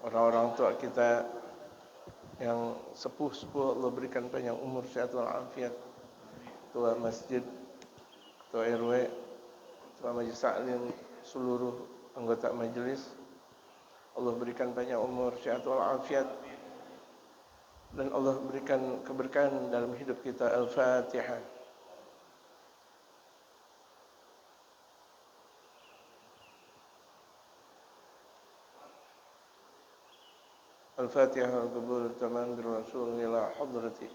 orang-orang tua kita yang sepuh-sepuh, Allah berikan panjang umur, sehat walafiat. Ketua masjid, ketua RW, ketua majelis taklim, seluruh anggota majelis, Allah berikan panjang umur, sehat walafiat, dan Allah berikan keberkahan dalam hidup kita. Al-Fatihah. Al-Fatihah al-Qabul tamam bir-Rasul ila hadrati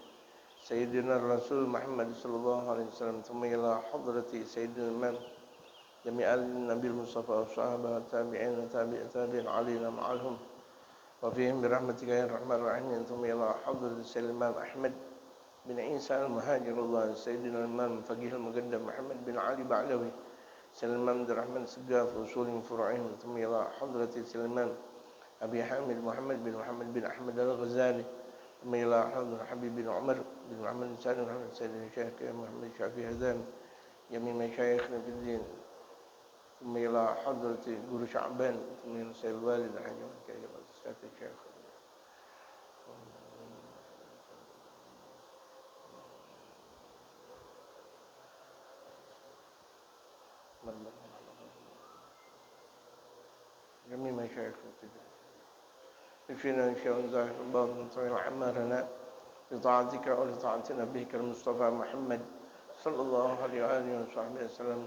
Sayyidina Rasul Muhammad sallallahu alaihi wasallam, thumma ila hadrati Sayyidina Imam jami'al Nabil Mustafa wa sahabat tabi'in tabi'in alina ma'alhum wa fihim birahmatika ya rahman rahim, thumma ila hadrati Sayyidina Imam Ahmad bin Isa al-Muhajirullah, Sayyidina Imam Faqih al-Muqaddam Muhammad bin Ali Ba'lawi, Sayyidina Imam Abdurrahman Segaf usulin furu'in, thumma ila hadrati Sayyidina Imam Abi Hamid Muhammad bin Ahmad al-Ghazali, Mila Habib bin Umar bin Muhammad bin Salim bin Sayyidina Syekh Muhammad Syafi'i Hadan, Yamin Masyayikhna fid din, Mila Hadrati Guru Sya'ban, Mila Sayyid Walid Haji Kaya Ustaz Syekh. Yamin Masyayikhna fid din. فينا شيء ظاهر باطن طويل أعمارنا لطاعتك ولطاعة نبيك المصطفى محمد صلى الله عليه وآله وصحبه وسلم.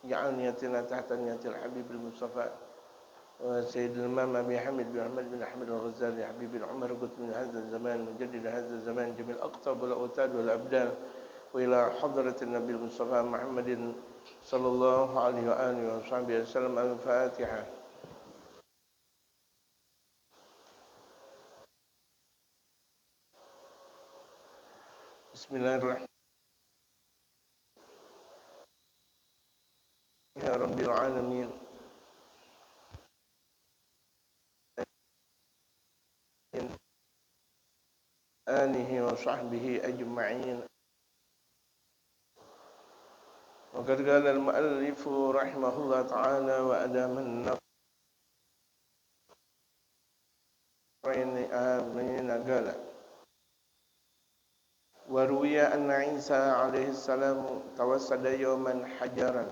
جعل نيتنا تحت نية الحبيب المصطفى وسيد الإمام أبي حمد بن أحمد الغزالي حبيب العمر قلت من هذا الزمان مجدد هذا الزمان جميع الأقطاب والأوتاد والأبدان وإلى حضرة النبي المصطفى محمد صلى الله عليه وآله وصحبه وسلم. الفاتحة. Bismillahirrahmanirrahim. Ya Rabbil Alamin. Alihi wa sahbihi ajma'in. Wa qad qala al-mu'allif rahimahullah ta'ala wa adama an-nafrayn qala wa ruwiya anna Isa alaihi salam tawassada yawman hajaran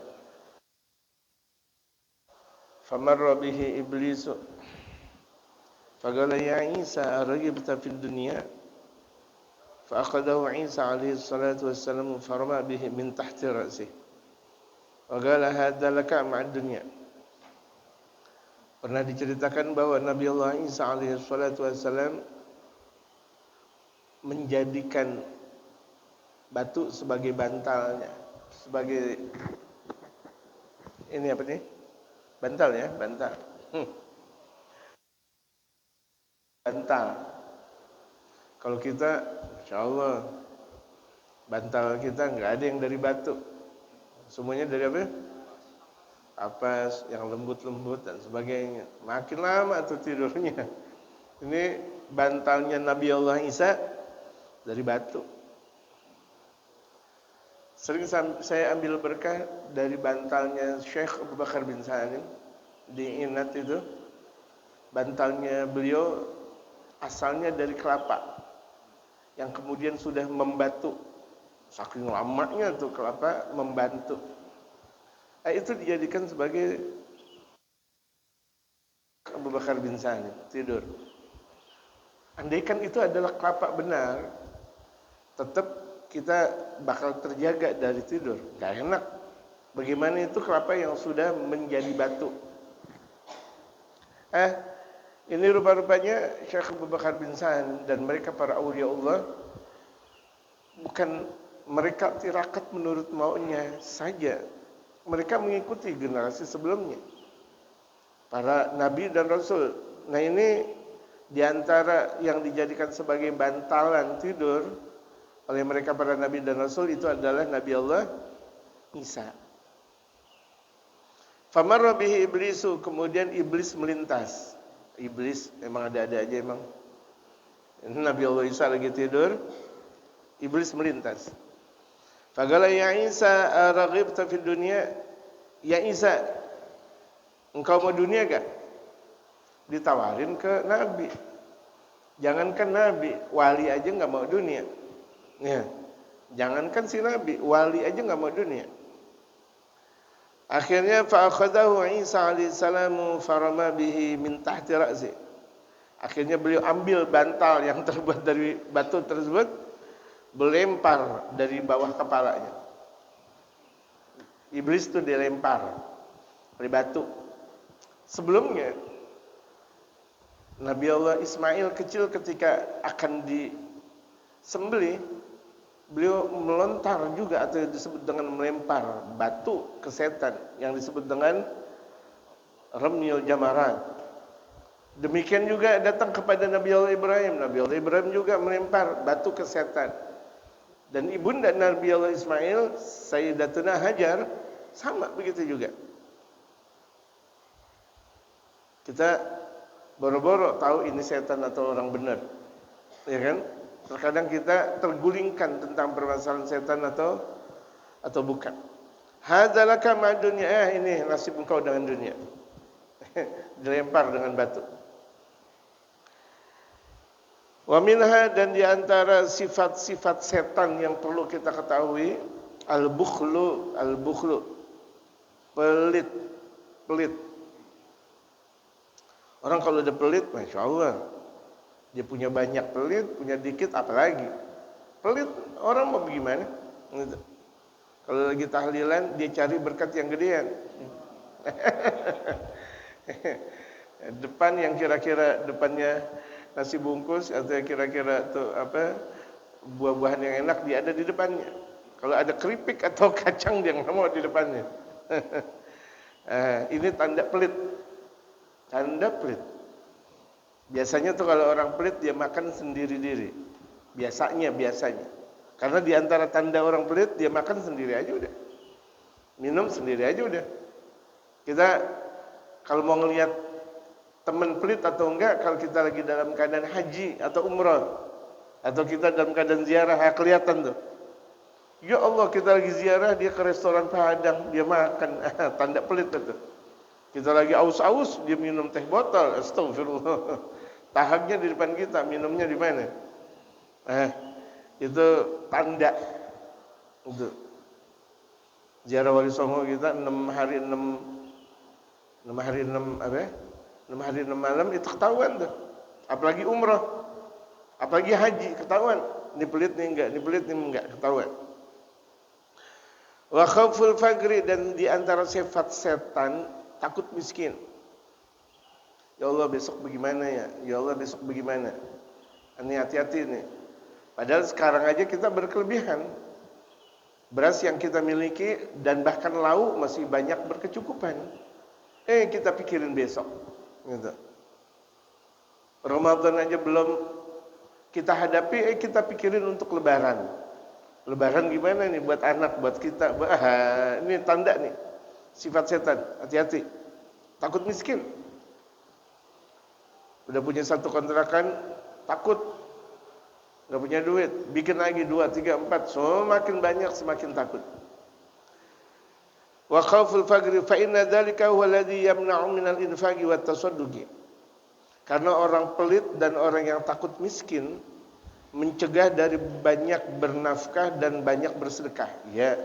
famarra bihi iblis faqala ya Isa arghibta fid dunya fa'aqadahu Isa alaihi salatu wassalam farama bihi min tahti ra'sihi wa qala hadza laka ma'ad dunya. Pernah diceritakan bahwa Nabi Allah Isa alaihi salatu wassalam menjadikan batu sebagai bantalnya, sebagai ini apa nih? Bantal ya, bantal. Bantal. Kalau kita, insyaallah bantal kita nggak ada yang dari batu, semuanya dari apa? Kapas yang lembut-lembut dan sebagainya. Makin lama tuh tidurnya. Ini bantalnya Nabi Allah Isa dari batu. Sering saya ambil berkah dari bantalnya Syekh Abu Bakar bin Salim di Inat itu. Bantalnya beliau asalnya dari kelapa yang kemudian sudah membatu. Saking lamanya tuh kelapa membantu. Itu dijadikan sebagai Abu Bakar bin Salim tidur. Andaikan itu adalah kelapa benar, tetap kita bakal terjaga dari tidur. Gak enak. Bagaimana itu kelapa yang sudah menjadi batu? Ini rupa-rupanya Syekh Abu Bakar bin Sa'ad dan mereka para awliya Allah bukan mereka tirakat menurut maunya saja. Mereka mengikuti generasi sebelumnya, para nabi dan rasul. Nah ini diantara yang dijadikan sebagai bantalan tidur oleh mereka para nabi dan rasul itu adalah Nabi Allah Isa. Famarra bihi iblisu, kemudian iblis melintas. Iblis memang ada-ada aja emang. Nabi Allah Isa lagi tidur, iblis melintas. Faqala ya Isa araghibta fid dunya? Ya Isa, engkau mau dunia gak? ditawarin ke Nabi. Jangankan Nabi, wali aja nggak mau dunia. Ya. Jangankan si Nabi, wali aja nggak mau dunia. Akhirnya fa'akhadahu Isa alaihissalam farama bihi min tahti ra'si. Akhirnya beliau ambil bantal yang terbuat dari batu tersebut, berlempar dari bawah kepalanya. Iblis itu dilempar dari batu. Sebelumnya Nabi Allah Ismail kecil ketika akan disembelih, beliau melontar juga atau disebut dengan melempar batu ke setan yang disebut dengan ramyul jamarat. Demikian juga datang kepada Nabi Allah Ibrahim. Nabi Allah Ibrahim juga melempar batu ke setan. Dan ibunda Nabi Allah Ismail, Sayyidatuna Hajar, sama begitu juga. Kita boro-boro tahu ini setan atau orang benar, ya kan? Terkadang kita tergulingkan tentang permasalahan setan atau bukan. Hadzalaka ma dunya, ini nasib engkau dengan dunia. Dilempar dengan batu. Wa minha, dan diantara sifat-sifat setan yang perlu kita ketahui, al-bukhlu, pelit. Orang kalau udah pelit, Masya Allah, dia punya banyak pelit, punya dikit apalagi. Pelit, orang mau bagaimana? Gitu. Kalau lagi tahlilan, dia cari berkat yang gedean. Depan yang kira-kira depannya nasi bungkus atau kira-kira tuh buah-buahan yang enak, dia ada di depannya. Kalau ada keripik atau kacang, dia nggak mau di depannya. Ini tanda pelit. Tanda pelit. Biasanya tuh kalau orang pelit dia makan sendiri-diri. Biasanya. Karena di antara tanda orang pelit dia makan sendiri aja udah. Minum sendiri aja udah. Kita kalau mau ngelihat teman pelit atau enggak, kalau kita lagi dalam keadaan haji atau umrah, atau kita dalam keadaan ziarah, kelihatan tuh. Ya Allah, kita lagi ziarah, dia ke restoran Padang, dia makan, tanda pelit itu. Kita lagi aus-aus, dia minum teh botol, astagfirullah. Tahagnya di depan kita, minumnya di mana? Itu tanda. Itu. Ziarah Wali Songo kita 6 hari 6 malam itu ketahuan tuh. Apalagi umrah, apalagi haji, ketahuan. Ini pelit nih enggak, ini pelit nih enggak, ketahuan. Wa khauful faqri, dan di antara sifat setan takut miskin. Ya Allah, besok bagaimana ya? Ya Allah, besok bagaimana? Ini hati-hati nih. Padahal sekarang aja kita berkelebihan. Beras yang kita miliki dan bahkan lauk masih banyak berkecukupan. Kita pikirin besok. Gitu. Ramadan aja belum kita hadapi, kita pikirin untuk lebaran. Lebaran gimana nih buat anak, buat kita? Ini tanda nih. Sifat setan, hati-hati. Takut miskin. Udah punya satu kontrakan, takut. Gak punya duit, bikin lagi 2, 3, 4. Semakin banyak, semakin takut. Wa khauful faqri fa inna dzalika huwa alladhi yamna'u minal infaqi wat tasadduqi. Karena orang pelit dan orang yang takut miskin mencegah dari banyak bernafkah dan banyak bersedekah. Ya.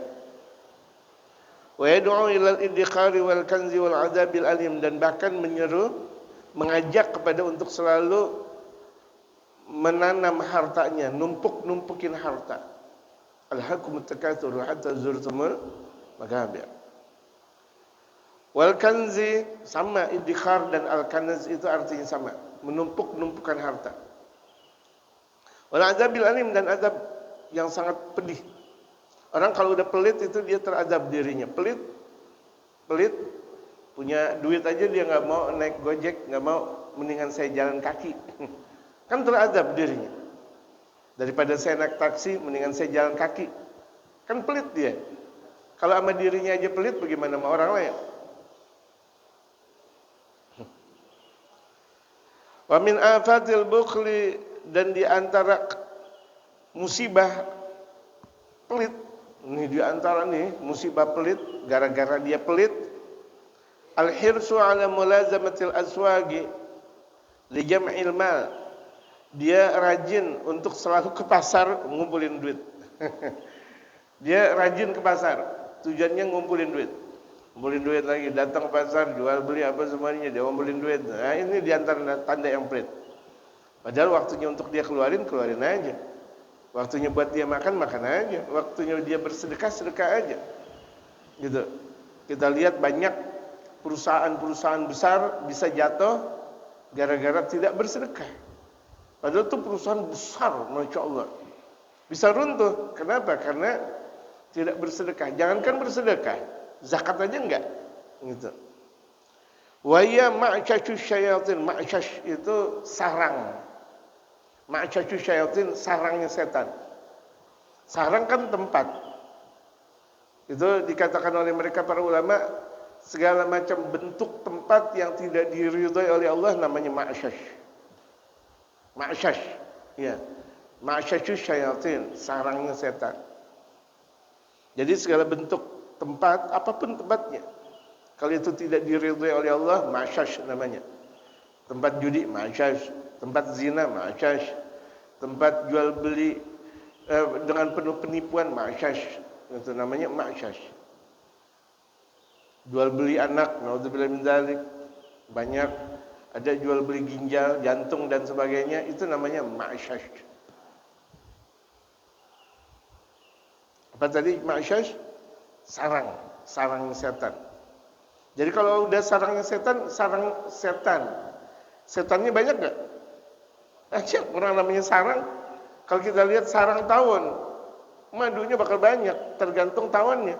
Wa yad'u ilal iddikhari wal kanzi wal adabil alim, dan bahkan menyeru, mengajak kepada untuk selalu menanam hartanya, numpukin harta. Alhaakumut takatsur hatta zurtumul maqabir. Wal kanzi sama, iddikhar dan al kanz itu artinya sama, menumpukan harta. Wal adabil alim, dan azab yang sangat pedih. Orang kalau udah pelit itu dia terazab dirinya. Pelit punya duit aja dia nggak mau naik Gojek, nggak mau, mendingan saya jalan kaki. Kan terazab dirinya. Daripada saya naik taksi, mendingan saya jalan kaki. Kan pelit dia. Kalau sama dirinya aja pelit, bagaimana sama orang lain? Wa min afatil bukhli, dan di antara musibah pelit, ini di antara nih musibah pelit, gara-gara dia pelit, al-hirsu ala mulazamatil aswagi, li jam'il mal. Dia rajin untuk selalu ke pasar ngumpulin duit. Dia rajin ke pasar, tujuannya ngumpulin duit. Ngumpulin duit lagi, datang ke pasar, jual beli apa semuanya, dia ngumpulin duit. Nah, ini diantara tanda yang pelit. Padahal waktunya untuk dia keluarin aja. Waktunya buat dia makan aja. Waktunya dia bersedekah aja. Gitu. Kita lihat banyak perusahaan-perusahaan besar bisa jatuh gara-gara tidak bersedekah. Padahal itu perusahaan besar, Masya Allah. Bisa runtuh. Kenapa? Karena tidak bersedekah. Jangankan bersedekah, zakat aja enggak. Gitu. Wa ya ma'syasy syayatin. Ma'syasy itu sarang. Ma'syasy syayatin, sarangnya setan. Sarang kan tempat. Itu dikatakan oleh mereka para ulama, segala macam bentuk tempat yang tidak diridhai oleh Allah namanya ma'syasy. Ma'syasy, ya. Ma'syasy syayatin, sarangnya setan. Jadi segala bentuk tempat, apapun tempatnya, kalau itu tidak diridhai oleh Allah, ma'syasy namanya. Tempat judi, ma'syasy. Tempat zina, ma'syasy. Tempat jual beli dengan penuh penipuan, ma'syasy. Itu namanya ma'syasy. Jual beli anak, naudzubillah min dzalik. Banyak. Ada jual beli ginjal, jantung dan sebagainya, itu namanya ma'syasy. Apa tadi ma'syasy? Sarang setan. Jadi kalau udah sarangnya setan, sarang setan. Setannya banyak enggak? Aja orang namanya sarang. Kalau kita lihat sarang tawon, madunya bakal banyak, tergantung tawonnya.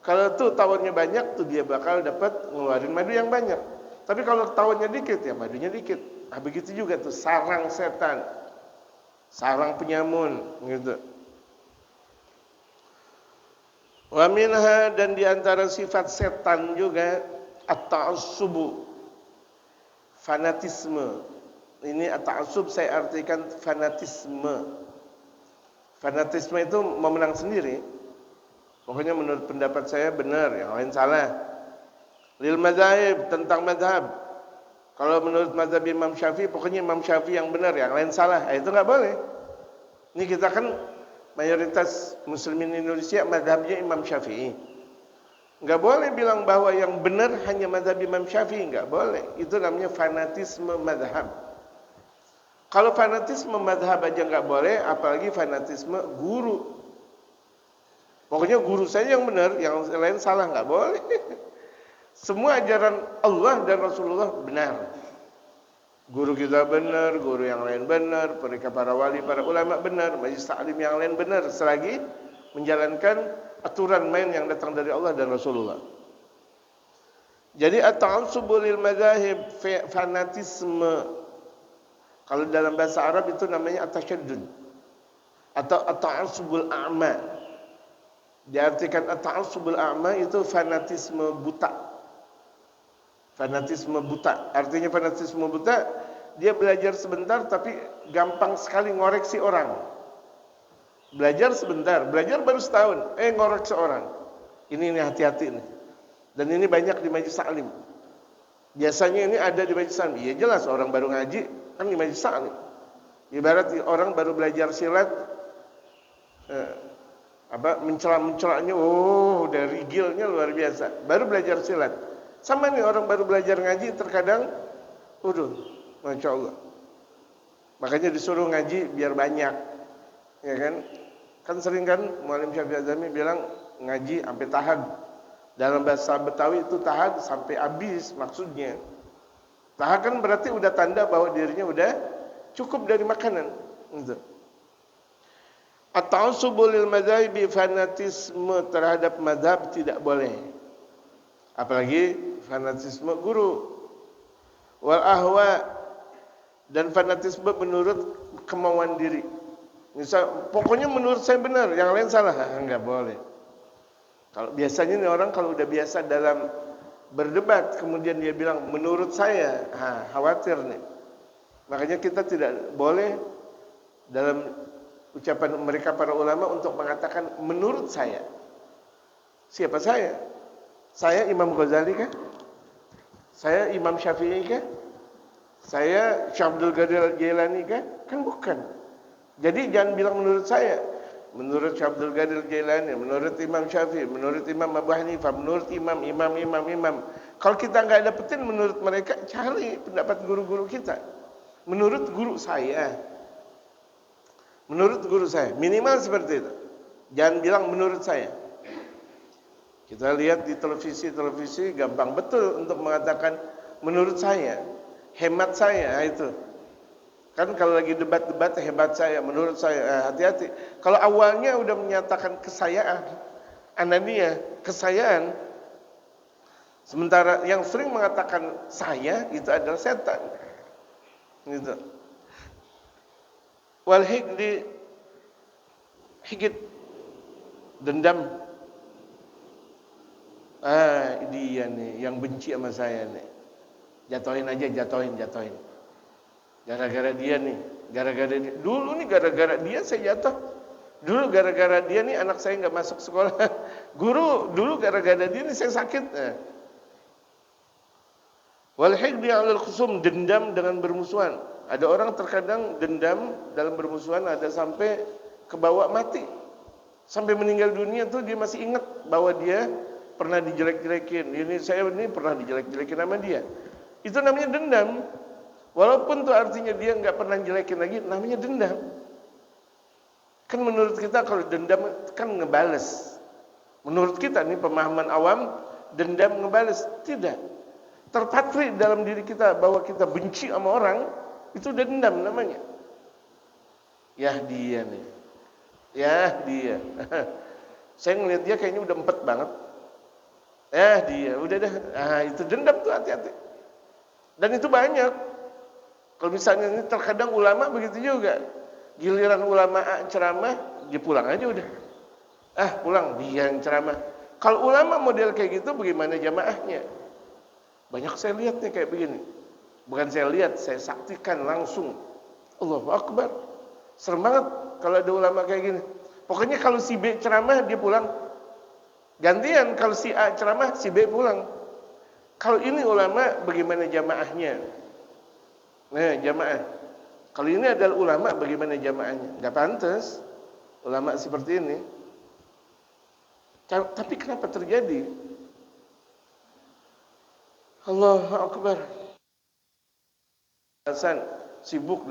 Kalau tuh tawonnya banyak, tuh dia bakal dapat ngeluarin madu yang banyak. Tapi kalau tawonnya dikit, ya madunya dikit. Nah, begitu juga tuh sarang setan, sarang penyamun, gitu. Wa minha, dan diantara sifat setan juga at-ta'assubu, fanatisme. Ini at-ta'assub saya artikan fanatisme. Fanatisme itu memenang sendiri. Pokoknya menurut pendapat saya benar, yang lain salah. Lil madzhab, tentang madhab. Kalau menurut mazhab Imam Syafi'i, pokoknya Imam Syafi'i yang benar, yang lain salah. Itu nggak boleh. Ini kita kan mayoritas muslimin Indonesia madhabnya Imam Syafi'i. Nggak boleh bilang bahwa yang benar hanya mazhab Imam Syafi'i, nggak boleh. Itu namanya fanatisme madhab. Kalau fanatisme madhab aja nggak boleh, apalagi fanatisme guru. Pokoknya guru saya yang benar, yang lain salah, nggak boleh. Semua ajaran Allah dan Rasulullah benar. Guru kita benar, guru yang lain benar, mereka para wali, para ulama benar, majelis taklim yang lain benar, selagi menjalankan aturan main yang datang dari Allah dan Rasulullah. Jadi at-ta'assub lil madzahib, fanatisme. Kalau dalam bahasa Arab itu namanya at-tashaddud atau at-ta'assubul a'ma. Diartikan at-ta'assubul a'ma itu fanatisme buta. Fanatisme buta. Artinya fanatisme buta, dia belajar sebentar tapi gampang sekali ngoreksi orang. Belajar sebentar, belajar baru setahun, ngoreksi orang. Ini hati-hati nih. Dan ini banyak di majelis taklim. Biasanya ini ada di majelis taklim. Iya jelas, orang baru ngaji kan di majelis taklim. Ibarat orang baru belajar silat, mencela-mencelanya, dari rigilnya luar biasa. Baru belajar silat. Sama nih orang baru belajar ngaji terkadang, Masya Allah. Makanya disuruh ngaji biar banyak, ya kan? Kan sering kan Muallim Syafi'i Azami bilang ngaji sampai tahad. Dalam bahasa Betawi itu tahad sampai habis maksudnya. Tahad kan berarti udah tanda bahwa dirinya udah cukup dari makanan. Gitu. At-ta'assubu lil madzhab, fanatisme terhadap mazhab tidak boleh. Apalagi fanatisme guru. Wal ahwa, dan fanatisme menurut kemauan diri. Misal, pokoknya menurut saya benar, yang lain salah. Enggak boleh. Kalau biasanya nih orang kalau udah biasa dalam berdebat, kemudian dia bilang menurut saya, khawatir nih. Makanya kita tidak boleh dalam ucapan mereka para ulama untuk mengatakan menurut saya. Siapa saya? Saya Imam Ghazali kah? Saya Imam Syafi'i kah? Saya Syekh Abdul Qadir Jailani kan? Kan bukan. Jadi jangan bilang menurut saya. Menurut Syekh Abdul Qadir Jailani, menurut Imam Syafi'i, menurut Imam Abu Hanifah, menurut imam. Kalau kita nggak dapetin menurut mereka, cari pendapat guru-guru kita. Menurut guru saya. Menurut guru saya, minimal seperti itu. Jangan bilang menurut saya. Kita lihat di televisi gampang betul untuk mengatakan menurut saya, hemat saya, itu. Kan kalau lagi debat-debat hebat saya, menurut saya, hati-hati. Kalau awalnya udah menyatakan kesayaan, anania, kesayaan, sementara yang sering mengatakan saya itu adalah setan. Gitu. Wal hikdi, hikid, dendam. Dia nih yang benci sama saya nih. Jatuhin aja, jatuhin. Gara-gara dia nih, gara-gara dia. Dulu nih gara-gara dia saya jatuh. Dulu gara-gara dia nih anak saya nggak masuk sekolah. Guru, dulu gara-gara dia nih saya sakit. Wal hikdi 'alal khusum, dendam dengan bermusuhan. Ada orang terkadang dendam dalam bermusuhan ada sampai kebawa mati. Sampai meninggal dunia tuh dia masih ingat bahwa dia pernah dijelek-jelekin. Saya pernah dijelek-jelekin sama dia. Itu namanya dendam. Walaupun tuh artinya dia nggak pernah jelekin lagi, namanya dendam. Kan menurut kita kalau dendam kan ngebales. Menurut kita nih pemahaman awam, dendam ngebales. Tidak. Terpatri dalam diri kita bahwa kita benci sama orang, itu dendam namanya. Ya dia nih. Ya dia. Saya ngeliat dia kayaknya udah empet banget. Ya dia, udah dah. Itu dendam tuh, hati-hati. Dan itu banyak. Kalau misalnya ini terkadang ulama begitu juga. Giliran ulama ceramah, dia pulang aja udah. Pulang, dia yang ceramah. Kalau ulama model kayak gitu, bagaimana jamaahnya? Banyak saya lihat nih kayak begini. Bukan saya lihat, saya saksikan langsung. Allahu Akbar. Serem banget kalau ada ulama kayak gini. Pokoknya kalau si B ceramah, dia pulang. Gantian, kalau si A ceramah, si B pulang. Kalau ini ulama, bagaimana jamaahnya? Jamaah. Kalau ini adalah ulama, bagaimana jamaahnya? Gak pantas ulama seperti ini. Tapi kenapa terjadi? Allahu Akbar. Hasan sibuk.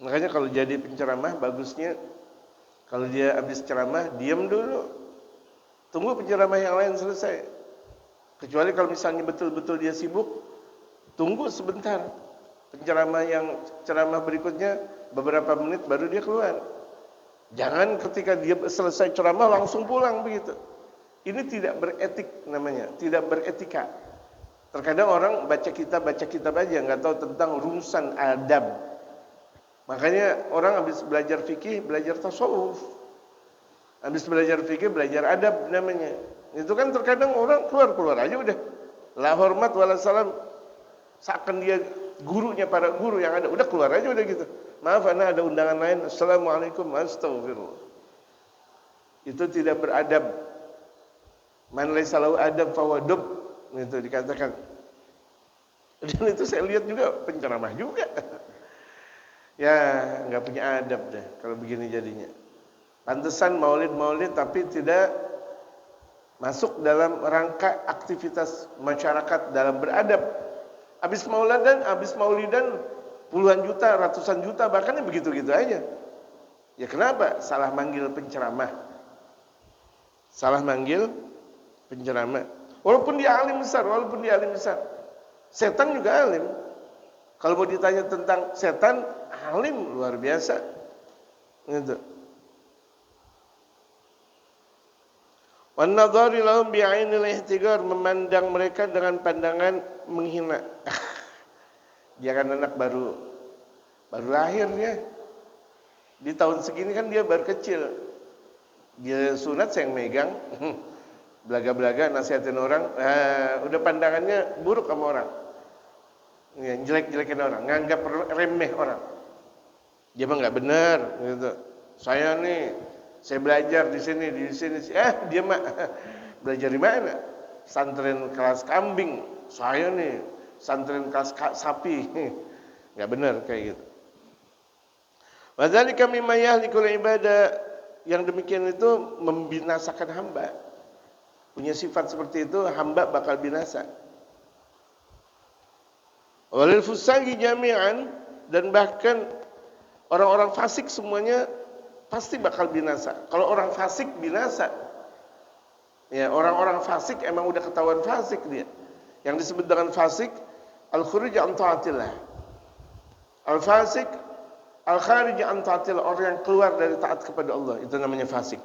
Makanya kalau jadi penceramah, bagusnya kalau dia habis ceramah, diam dulu. Tunggu penceramah yang lain selesai. Kecuali kalau misalnya betul-betul dia sibuk, tunggu sebentar. Penceramah yang ceramah berikutnya beberapa menit baru dia keluar. Jangan ketika dia selesai ceramah langsung pulang begitu. Ini tidak beretik namanya, tidak beretika. Terkadang orang baca kitab aja, nggak tahu tentang rumusan adab. Makanya orang habis belajar fikih, belajar tasawuf. Habis belajar fikih, belajar adab namanya. Itu kan terkadang orang keluar aja udah. La hormat wala salam. Seakan dia gurunya para guru yang ada. Udah keluar aja udah gitu. Maaf, ana ada undangan lain. Assalamualaikum, astagfirullah. Itu tidak beradab. Man laysa lahu adab fahuwa dub. Itu dikatakan. Dan itu saya lihat juga penceramah juga. Ya, nggak punya adab deh kalau begini jadinya. Pantesan maulid tapi tidak masuk dalam rangka aktivitas masyarakat dalam beradab. Habis maulidan puluhan juta, ratusan juta, bahkan begitu-gitu aja. Ya kenapa? Salah manggil penceramah. Walaupun dia alim besar. Setan juga alim. Kalau mau ditanya tentang setan, alim luar biasa. Gitu. Wan nadhari lahum bi'ainil ihtigar, memandang mereka dengan pandangan menghina. Dia kan anak baru lahir dia. Di tahun segini kan dia baru kecil. Dia sunat saya yang megang. Belaga-belaga nasihatin orang, udah pandangannya buruk sama orang. Ya, jelek-jelekin orang, nganggap remeh orang. Dia mah enggak benar gitu. Saya belajar di sini. Dia mah belajar di mana? santren kelas kambing, saya nih santren kelas sapi. Nggak benar kayak gitu. Wadzalika mimma yahlikul ibadah, yang demikian itu membinasakan hamba. Punya sifat seperti itu, hamba bakal binasa. Walil fusaqi jami'an, dan bahkan orang-orang fasik semuanya pasti bakal binasa. Kalau orang fasik binasa, ya orang-orang fasik emang udah ketahuan fasik dia. Yang disebut dengan fasik, al-khuruj an taatillah. Al-fasik, al-kharij an taatillah, orang yang keluar dari taat kepada Allah, itu namanya fasik.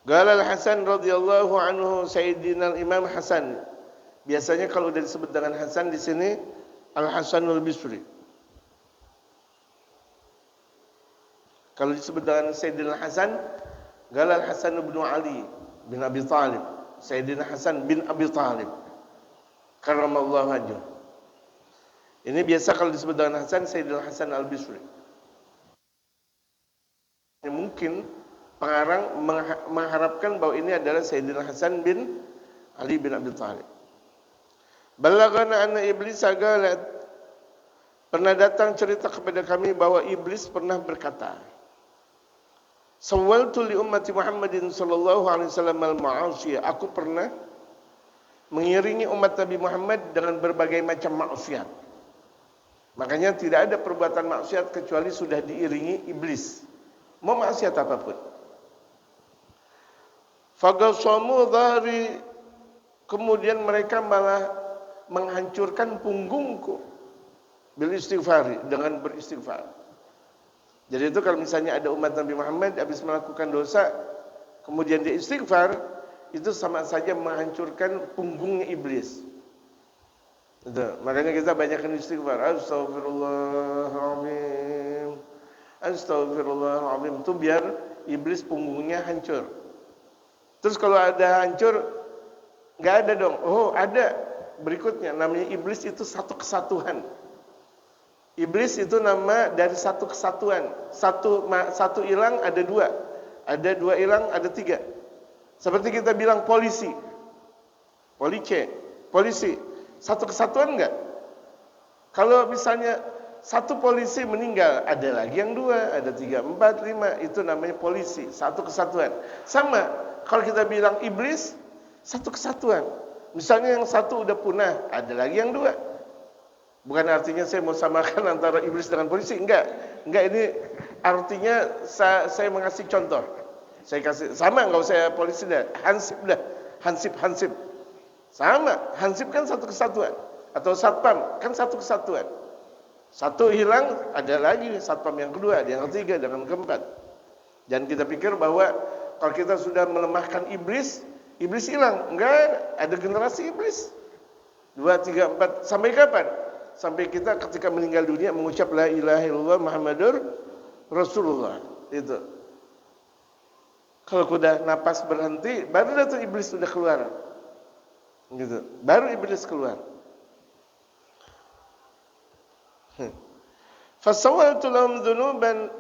Qala al-Hasan radhiyallahu anhu, Sayyidina Imam Hasan. Biasanya kalau udah disebut dengan Hasan di sini Al-Hasanul Bisri. Kalau disebut dengan Sayyidina Hasan, Qala al-Hasan bin Ali bin Abi Thalib. Sayyidina Hasan bin Abi Thalib karramallahu wajhahu. Ini biasa kalau disebut dengan Hasan, Sayyidina Hasan al-Bisri. Mungkin pengarang mengharapkan bahwa ini adalah Sayyidina Hasan bin Ali bin Abi Thalib. Balaghana anna iblis qala, pernah datang cerita kepada kami bahwa iblis pernah berkata, sawaltu li ummati Muhammadin sallallahu alaihi wasallam al-ma'asiyah, aku pernah mengiringi umat Nabi Muhammad dengan berbagai macam maksiat. Makanya tidak ada perbuatan maksiat kecuali sudah diiringi iblis. Mau maksiat apapun. Fagasamu dhahri, kemudian mereka malah menghancurkan punggungku bil istighfar, dengan beristighfar. Jadi itu kalau misalnya ada umat Nabi Muhammad habis melakukan dosa kemudian dia istighfar, itu sama saja menghancurkan punggungnya iblis. Itu. Makanya kita banyakkan istighfar. Astaghfirullahaladzim, astaghfirullahaladzim, itu biar iblis punggungnya hancur. Terus kalau ada hancur, nggak ada dong. Oh ada. Berikutnya namanya iblis itu satu kesatuan. Iblis itu nama dari satu kesatuan. Satu hilang ada dua. Ada dua hilang ada tiga. Seperti kita bilang polisi. Polisi. Satu kesatuan enggak? Kalau misalnya satu polisi meninggal, ada lagi yang dua, ada 3, 4, 5. Itu namanya polisi. Satu kesatuan. Sama, kalau kita bilang iblis, satu kesatuan. Misalnya yang satu udah punah, ada lagi yang dua. Bukan artinya saya mau samakan antara iblis dengan polisi, enggak. Ini artinya saya mengasih contoh. Saya kasih sama, enggak usah polisi dah. Hansip. Sama, hansip kan satu kesatuan. Atau satpam kan satu kesatuan. Satu hilang, ada lagi satpam yang kedua, ada yang ketiga, ada yang keempat. Dan kita pikir bahwa kalau kita sudah melemahkan iblis hilang. Enggak, ada generasi iblis. 2, 3, 4, sampai kapan? Sampai kita ketika meninggal dunia mengucap la ilaha illallah Muhammadur Rasulullah. Itu. Kalau udah napas berhenti, baru datang iblis sudah keluar. Gitu. Baru iblis keluar. Fasawaltu lahum dzunuban,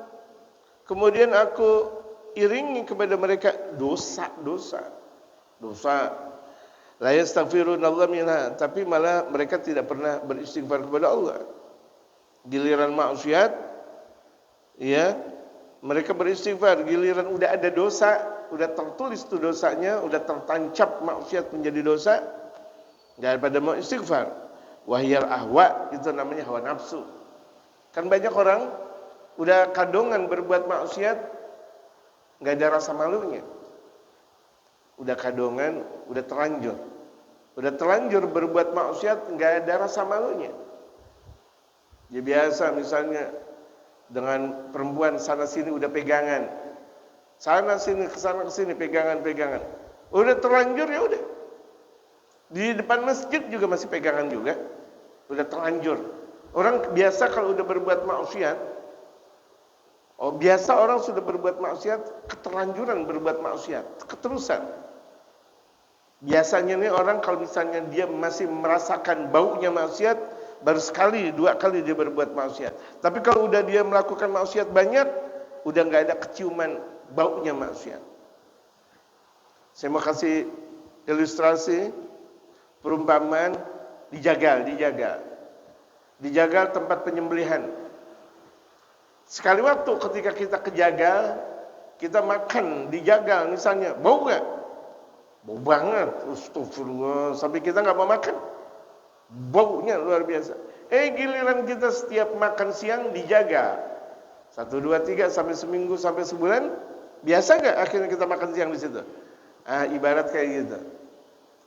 kemudian aku iringi kepada mereka dosa. La yastaghfirunallah minha, tapi malah mereka tidak pernah beristighfar kepada Allah. Giliran maksiat, ya, mereka beristighfar. Giliran udah ada dosa, udah tertulis tuh dosanya, udah tertancap maksiat menjadi dosa, enggak pada mau istighfar. Wahyal ahwa, itu namanya hawa nafsu. Kan banyak orang udah kadongan berbuat maksiat, enggak ada rasa malunya. Udah kadongan, udah terlanjur berbuat maksiat, enggak ada rasa malunya. Ya biasa misalnya dengan perempuan sana sini udah pegangan, sana sini kesana kesini pegangan. Udah terlanjur ya udah. Di depan masjid juga masih pegangan juga, udah terlanjur. Orang biasa kalau udah berbuat maksiat, biasa orang sudah berbuat maksiat, keterlanjuran berbuat maksiat, keterusan. Biasanya nih orang kalau misalnya dia masih merasakan baunya maksiat, baru sekali, 2 kali dia berbuat maksiat. Tapi kalau udah dia melakukan maksiat banyak, udah nggak ada keciuman baunya maksiat. Saya mau kasih ilustrasi, perumpamaan, dijagal. Dijagal tempat penyembelihan. Sekali waktu ketika kita kejagal, kita makan dijagal misalnya, bau nggak? Bau banget, astagfirullah, sampai kita nggak mau makan. Baunya luar biasa. Giliran kita setiap makan siang dijaga 1, 2, 3 sampai seminggu sampai sebulan, biasa nggak akhirnya kita makan siang di situ? Ibarat kayak gitu.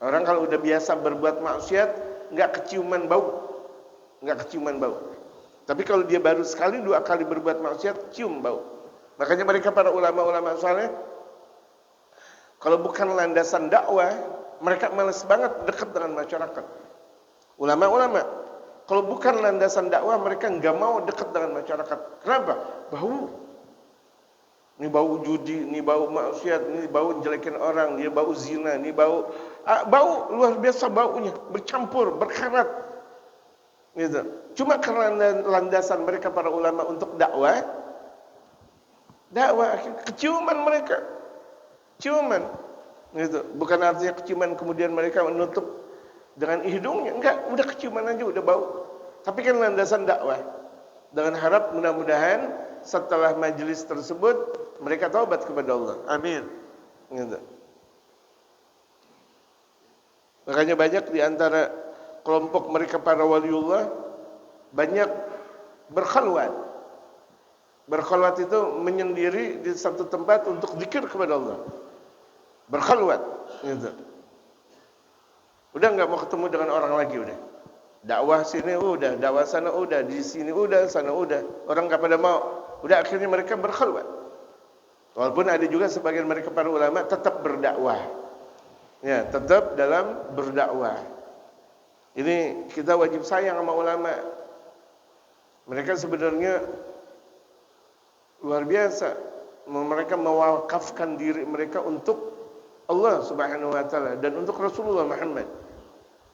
Orang kalau udah biasa berbuat maksiat, nggak keciuman bau. Tapi kalau dia baru sekali 2 kali berbuat maksiat, cium bau. Makanya mereka para ulama-ulama saleh, kalau bukan landasan dakwah, mereka malas banget dekat dengan masyarakat. Ulama-ulama, kalau bukan landasan dakwah, mereka nggak mau dekat dengan masyarakat. Kenapa? Bau. Ini bau judi, ini bau maksiat, ini bau jelekin orang, ini bau zina, ini bau luar biasa baunya, bercampur, berkarat. Gitu. Cuma karena landasan mereka para ulama untuk dakwah keciuman mereka. Ciuman. Gitu. Bukan artinya keciuman kemudian mereka menutup dengan hidungnya, enggak, udah keciuman aja udah bau. Tapi kan landasan dakwah. Dengan harap mudah-mudahan setelah majelis tersebut mereka taubat kepada Allah. Amin. Gitu. Makanya banyak di antara kelompok mereka para waliullah banyak berkhalwat. Berkhalwat itu menyendiri di satu tempat untuk zikir kepada Allah. Berkhalwat, gitu. Udah nggak mau ketemu dengan orang lagi udah. Dakwah sini udah, dakwah sana udah, di sini udah, sana udah. Orang nggak pada mau. Udah akhirnya mereka berkhalwat. Walaupun ada juga sebagian mereka para ulama tetap berdakwah. Ya, tetap dalam berdakwah. Ini kita wajib sayang sama ulama. Mereka sebenarnya luar biasa. Mereka mewakafkan diri mereka untuk Allah Subhanahu wa taala dan untuk Rasulullah Muhammad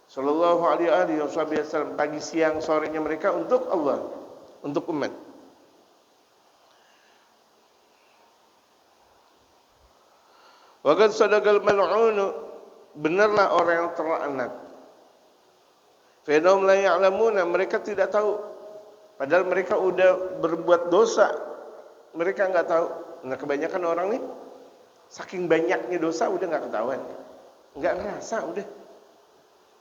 sallallahu alaihi wasallam, pagi siang sorenya mereka untuk Allah, untuk umat. Wa qad sadaqal mal'un, benarlah orang yang terlaknat. Fa innahum la ya'lamuna, mereka tidak tahu. Padahal mereka udah berbuat dosa, mereka enggak tahu. Nah, kebanyakan orang nih saking banyaknya dosa udah enggak ketahuan. Enggak ngerasa udah.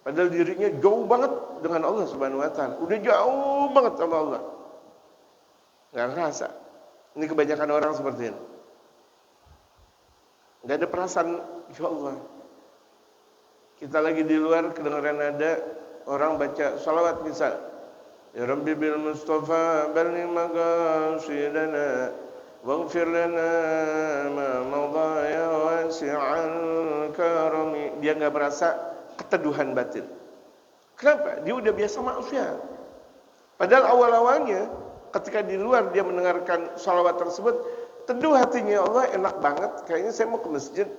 Padahal dirinya jauh banget dengan Allah Subhanahu wa taala. Udah jauh banget sama Allah. Enggak ngerasa. Ini kebanyakan orang seperti ini. Enggak ada perasaan, ya Allah. Kita lagi di luar kedengaran ada orang baca salawat misal. Ya Rabbi bil Mustafa balni maqasidana waghfir lana ma madha ya wasi'al karami. Dia enggak merasa keteduhan batin. Kenapa? Dia udah biasa maksiat. Padahal awal-awalnya ketika di luar dia mendengarkan salawat tersebut, teduh hatinya, Allah enak banget, kayaknya saya mau ke masjid.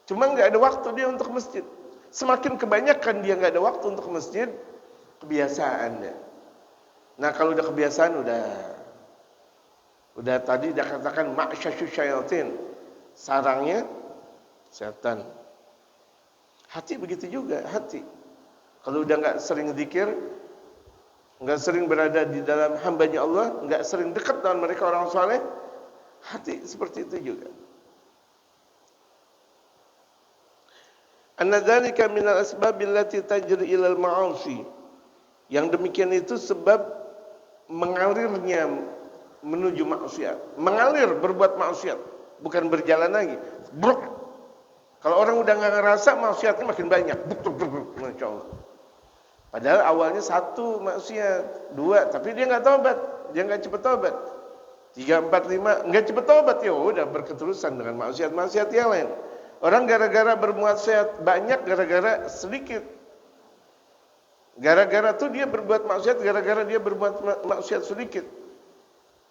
Cuma nggak ada waktu dia untuk ke masjid. Semakin kebanyakan dia nggak ada waktu untuk ke masjid, kebiasaannya. Nah kalau udah kebiasaan, udah tadi dia katakan ma'syasyus syayatin, sarangnya setan. Hati begitu juga, hati. Kalau udah nggak sering zikir, nggak sering berada di dalam hambanya Allah, nggak sering dekat dengan mereka orang saleh, hati seperti itu juga. Anna dzalika minal asbabil lati tajri ilal ma'asi. Yang demikian itu sebab mengalirnya menuju maksiat. Mengalir berbuat maksiat, bukan berjalan lagi. Bruk. Kalau orang udah nggak ngerasa, maksiatnya makin banyak. Masya Allah. Padahal awalnya 1 maksiat, 2, tapi dia nggak tobat, dia nggak cepet tobat. 3, 4, 5, nggak cepet tobat, ya udah berketerusan dengan maksiat-maksiat yang lain. Orang gara-gara bermaksiat banyak, gara-gara sedikit. Gara-gara tuh dia berbuat maksiat, gara-gara dia berbuat maksiat sedikit.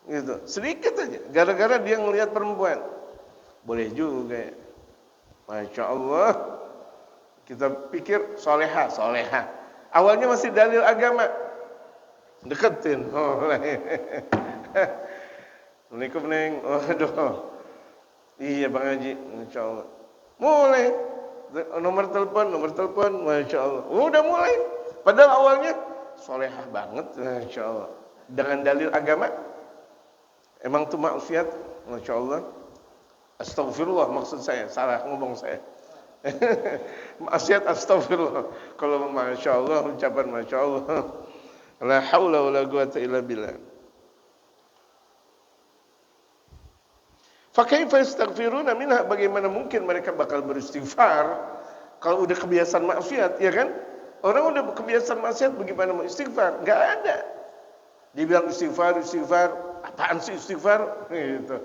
Gitu, sedikit aja. Gara-gara dia ngelihat perempuan, boleh juga ya. Masya Allah. Kita pikir soleha. Awalnya masih dalil agama, deketin. Assalamualaikum neng. Waduh. Iya Bang Haji, Insya Allah. Mulai nomor telepon, Masya Allah. Udah mulai. Padahal awalnya solehah banget, Masya Allah. Dengan dalil agama, emang itu maksiat, Masya Allah. Astagfirullah maksud saya, salah ngomong saya. Maksiat astagfirullah. Kalau Masya Allah, ucapan Masya Allah. La haula wa la quwata illa billah. Fakaifa yastaghfiruna minha, bagaimana mungkin mereka bakal beristighfar kalau udah kebiasaan maksiat, ya kan? Orang udah kebiasaan maksiat, bagaimana mau istighfar? Enggak ada. Dibilang istighfar, apaan sih istighfar? Gitu.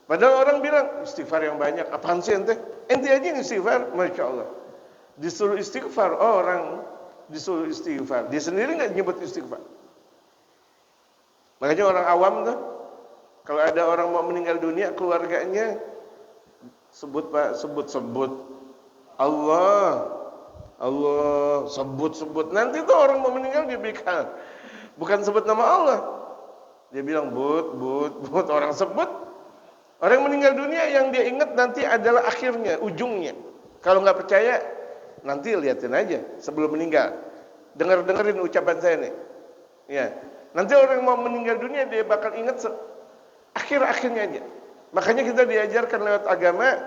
Padahal orang bilang istighfar yang banyak, apaan sih ente? Ente aja yang istighfar, Masya Allah. Disuruh istighfar, orang disuruh istighfar. Dia sendiri nggak nyebut istighfar. Makanya orang awam tuh, kalau ada orang mau meninggal dunia, keluarganya sebut Allah, sebut. Nanti tuh orang mau meninggal dia bilang, bukan sebut nama Allah. Dia bilang but, orang sebut. Orang meninggal dunia yang dia ingat nanti adalah akhirnya, ujungnya. Kalau nggak percaya, nanti lihatin aja sebelum meninggal. Dengerin ucapan saya nih. Ya, nanti orang yang mau meninggal dunia dia bakal ingat akhir-akhirnya aja. Makanya kita diajarkan lewat agama,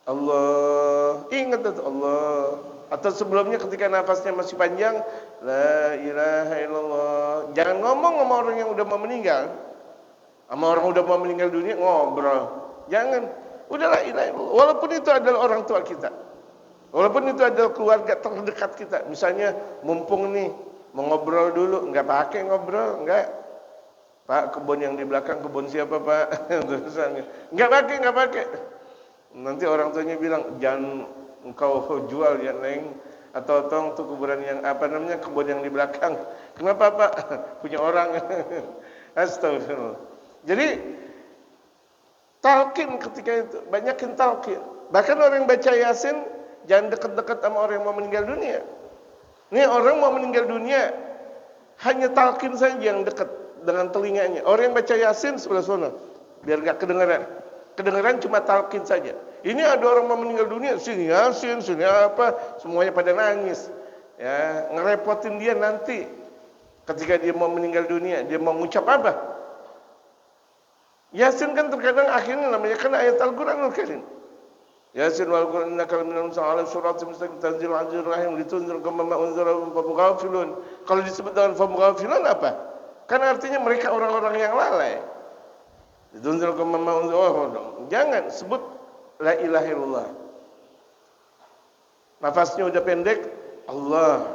Allah, ingat itu Allah. Atau sebelumnya ketika nafasnya masih panjang, la ilaha illallah. Jangan ngomong sama orang yang udah mau meninggal. Sama orang udah mau meninggal dunia ngobrol. Jangan. Udahlah ilaha illallah. Walaupun itu adalah orang tua kita. Walaupun itu adalah keluarga terdekat kita. Misalnya mumpung nih mau ngobrol dulu, enggak pakai ngobrol, enggak. Pak, kebun yang di belakang kebun siapa, Pak? Enggak pakai. Nanti orang tuanya bilang, "Jangan engkau jual ya, Neng." Atau tong tuh kuburan yang kebun yang di belakang. Kenapa, Pak? Punya orang. Astagfirullah. Jadi talqin ketika itu, banyakin talqin. Bahkan orang yang baca Yasin jangan dekat-dekat sama orang yang mau meninggal dunia. Ini orang mau meninggal dunia hanya talqin saja yang dekat dengan telinganya. Orang yang baca Yasin sebelah sana biar enggak kedengaran. Kedengaran cuma talqin saja. Ini ada orang mau meninggal dunia, sini Yasin, sini apa, semuanya pada nangis. Ya, ngerepotin dia nanti ketika dia mau meninggal dunia, dia mau ngucap apa? Yasin kan terkadang akhirnya namanya kan ayat Al-Qur'anul Karim. Yasin wal Qur'an innaka laminal mursalin suratul mustaqim tanzilul azizir rahim litunzir kama unzira fahum ghafilun. Kalau disebut dengan fahum ghafilun apa? Kan artinya mereka orang-orang yang lalai. Litunzir kama unzira. Jangan sebut la ilaha illallah. Nafasnya udah pendek, Allah.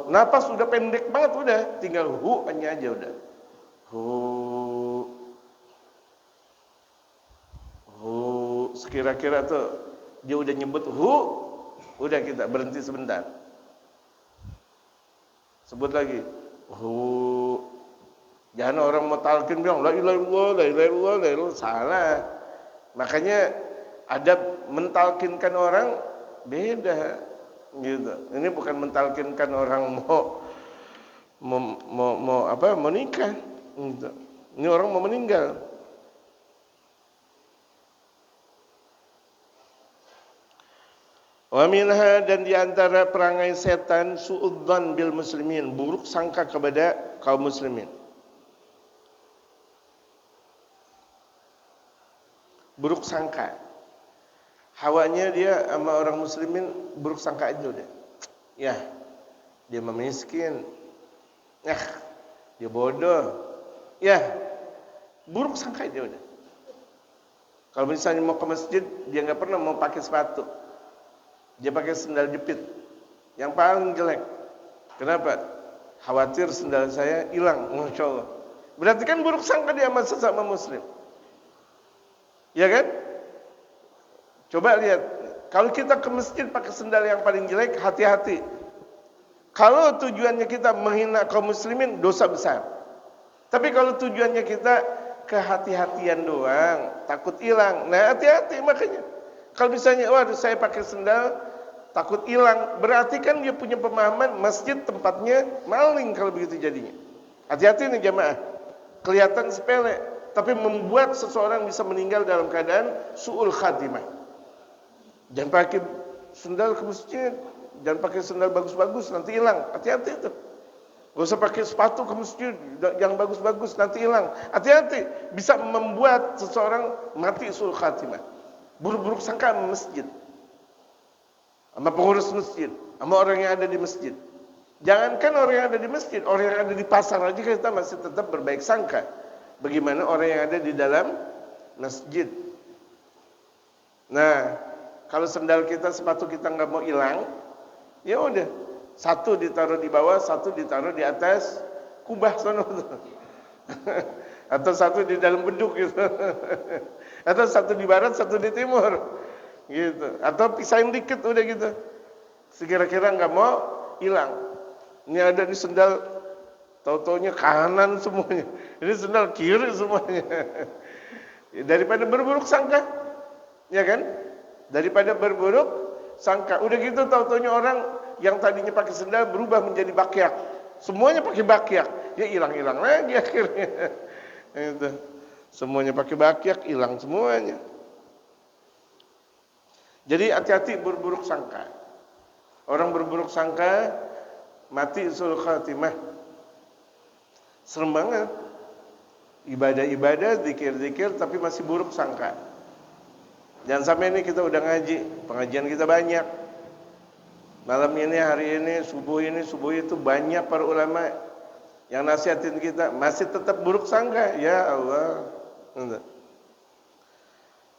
Nafas udah pendek banget udah, tinggal hu-nya aja udah. Hu. Sekira-kira tuh dia udah nyebut hu, udah kita berhenti sebentar. Sebut lagi hu. Jangan orang mau talqin bilang la ilaha illallah, salah. Makanya adab mentalkinkan orang beda gitu. Ini bukan mentalkinkan orang mau nikah gitu. Ini orang mau meninggal. Wa minha, dan diantara perangai setan su'udzan bil muslimin, buruk sangka kepada kaum muslimin. Buruk sangka. Hawanya dia sama orang muslimin buruk sangka aja udah. Ya, dia miskin. Ya, dia bodoh. Ya, buruk sangka aja udah. Kalau misalnya mau ke masjid, dia nggak pernah mau pakai sepatu. Dia pakai sendal jepit yang paling jelek. Kenapa? Khawatir sendal saya hilang. Masya Allah. Berarti kan buruk sangka dia sama sesama muslim. Ya kan? Coba lihat. Kalau kita ke masjid pakai sendal yang paling jelek, hati-hati. Kalau tujuannya kita menghina kaum muslimin, dosa besar. Tapi kalau tujuannya kita kehati-hatian doang, takut hilang. Nah, hati-hati makanya. Kalau misalnya, waduh saya pakai sendal takut hilang, berarti kan dia punya pemahaman masjid tempatnya maling kalau begitu jadinya. Hati-hati nih jamaah. Kelihatan sepele, tapi membuat seseorang bisa meninggal dalam keadaan su'ul khatimah. Jangan pakai sendal ke masjid, jangan pakai sendal bagus-bagus, nanti hilang. Hati-hati itu. Gak usah pakai sepatu ke masjid yang bagus-bagus, nanti hilang. Hati-hati, bisa membuat seseorang mati su'ul khatimah. Buruk-buruk sangka sama masjid, sama pengurus masjid, sama orang yang ada di masjid. Jangankan orang yang ada di masjid, orang yang ada di pasar aja kita masih tetap berbaik sangka. Bagaimana orang yang ada di dalam masjid? Nah, kalau sendal kita, sepatu kita nggak mau hilang, ya udah, satu ditaruh di bawah, satu ditaruh di atas kubah sono, atau satu di dalam beduk gitu, atau satu di barat, satu di timur, gitu, atau pisahin dikit udah gitu, sekira-kira nggak mau hilang. Ini ada di sendal, tahu-taunya kanan semuanya, ini sendal kiri semuanya. Daripada berburuk sangka, ya kan? Daripada berburuk sangka. Udah gitu tahu-taunya orang yang tadinya pakai sendal berubah menjadi bakyak. Semuanya pakai bakyak. Ya hilang-hilang lagi akhirnya. Itu. Semuanya pakai bakyak, hilang semuanya. Jadi hati-hati berburuk sangka. Orang berburuk sangka mati su'ul khatimah. Serem banget. Ibadah-ibadah, zikir-zikir tapi masih buruk sangka. Jangan sampai ini kita udah ngaji, pengajian kita banyak. Malam ini, hari ini, subuh itu banyak para ulama yang nasihatin kita, masih tetap buruk sangka. Ya Allah.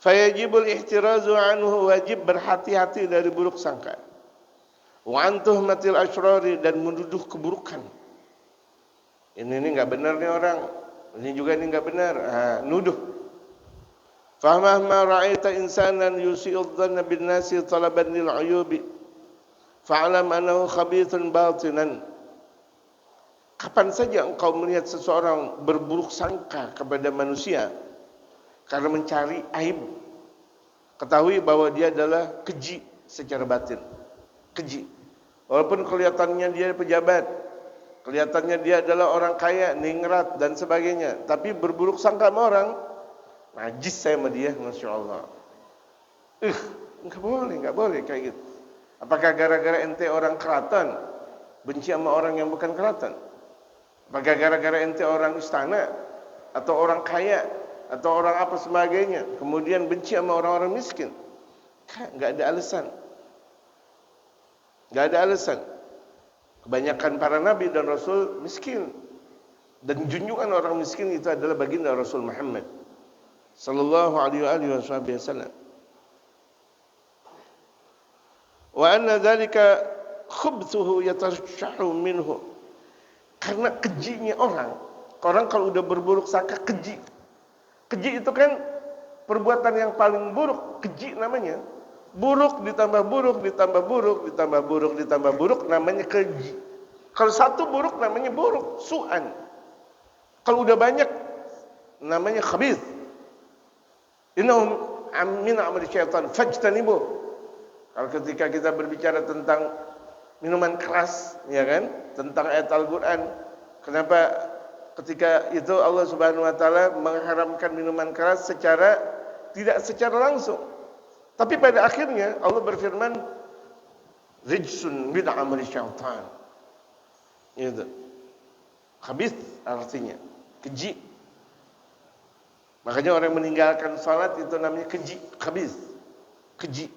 Fayajibul ihtirazu anhu, wajib berhati-hati dari buruk sangka. Wa antuhmatil asyrari, dan menuduh keburukan. Ini enggak benar nih orang. Ini juga ini enggak benar. Nuduh. Famahma ra'aita insanan yusi'udz dhanna bin nasi talaban lil 'uyubi fa'lam annahu khabithun batinan. Kapan saja engkau melihat seseorang berburuk sangka kepada manusia karena mencari aib, ketahui bahwa dia adalah keji secara batin. Keji. Walaupun kelihatannya dia pejabat, kelihatannya dia adalah orang kaya, ningrat dan sebagainya, tapi berburuk sangka sama orang, najis saya sama dia, Masya Allah. Enggak boleh kayak gitu. Apakah gara-gara ente orang keraton benci sama orang yang bukan keraton? Apakah gara-gara ente orang istana atau orang kaya atau orang apa sebagainya kemudian benci sama orang-orang miskin? Enggak ada alasan. Enggak ada alasan. Kebanyakan para nabi dan rasul miskin, dan junjungan orang miskin itu adalah baginda Rasul Muhammad sallallahu alaihi wasallam. Wa anna dzalika khubthuhu yatarsha'u minhu. Karena kejinya orang kalau udah berburuk sangka keji. Keji itu kan perbuatan yang paling buruk, keji namanya. Buruk ditambah buruk ditambah buruk ditambah buruk ditambah buruk namanya keji. Kalau satu buruk namanya buruk, su'an. Kalau udah banyak namanya khabith. Innahum min amali syaitan fajtanibu. Kalau ketika kita berbicara tentang minuman keras, ya kan, tentang ayat Al-Qur'an, kenapa ketika itu Allah Subhanahu wa taala mengharamkan minuman keras tidak secara langsung. Tapi pada akhirnya Allah berfirman, rijsun min amali syaitan. Itu. Khabith artinya keji. Makanya orang yang meninggalkan salat itu namanya keji, khabith. Keji.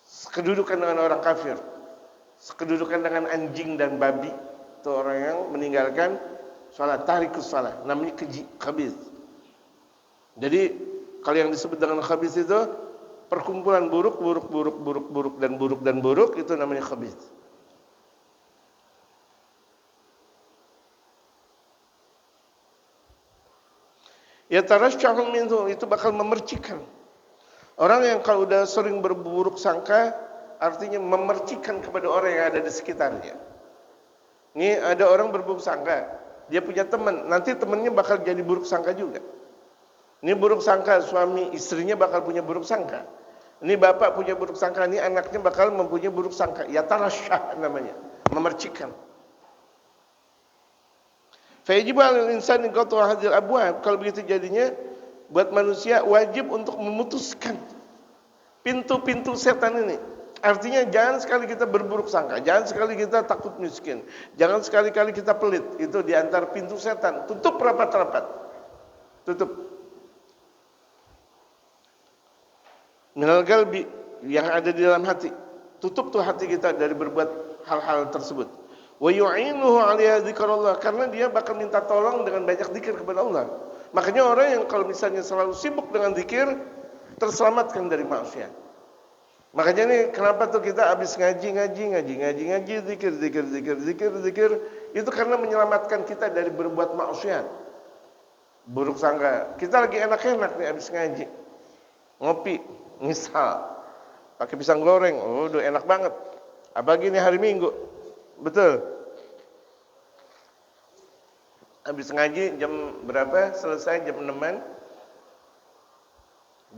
Sekedudukan dengan orang kafir. Sekedudukan dengan anjing dan babi. Itu orang yang meninggalkan salat, tarikus salat, namanya keji, khabith. Jadi kalau yang disebut dengan khabith itu perkumpulan buruk dan buruk itu namanya khabith. Ya tarashsha'u minhu, itu bakal memercikan. Orang yang kalau udah sering berburuk sangka artinya memercikan kepada orang yang ada di sekitarnya. Ini ada orang berburuk sangka, dia punya teman, nanti temannya bakal jadi buruk sangka juga. Ini buruk sangka, suami istrinya bakal punya buruk sangka. Ini bapak punya buruk sangka, ini anaknya bakal mempunyai buruk sangka. Ya tarashshah namanya, memercikan. Fa yajibu 'alal insani qat'u hadhil abwab. Kalau begitu jadinya buat manusia wajib untuk memutuskan pintu-pintu setan ini. Artinya jangan sekali kita berburuk sangka, jangan sekali kita takut miskin, jangan sekali-kali kita pelit. Itu di antara pintu setan. Tutup rapat-rapat. Tutup. Minal qalbi, yang ada di dalam hati. Tutup tuh hati kita dari berbuat hal-hal tersebut. Wa yu'inuhu 'alaiha dzikrullah, karena dia bakal minta tolong dengan banyak zikir kepada Allah. Makanya orang yang kalau misalnya selalu sibuk dengan zikir terselamatkan dari maksiat. Makanya nih kenapa tuh kita habis ngaji zikir itu karena menyelamatkan kita dari berbuat maksiat. Buruk sangka. Kita lagi enak-enak nih habis ngaji. Ngopi, misal pakai pisang goreng. Oh, udah enak banget. Apalagi ini hari Minggu. Betul. Habis ngaji jam berapa? Selesai jam 6-an.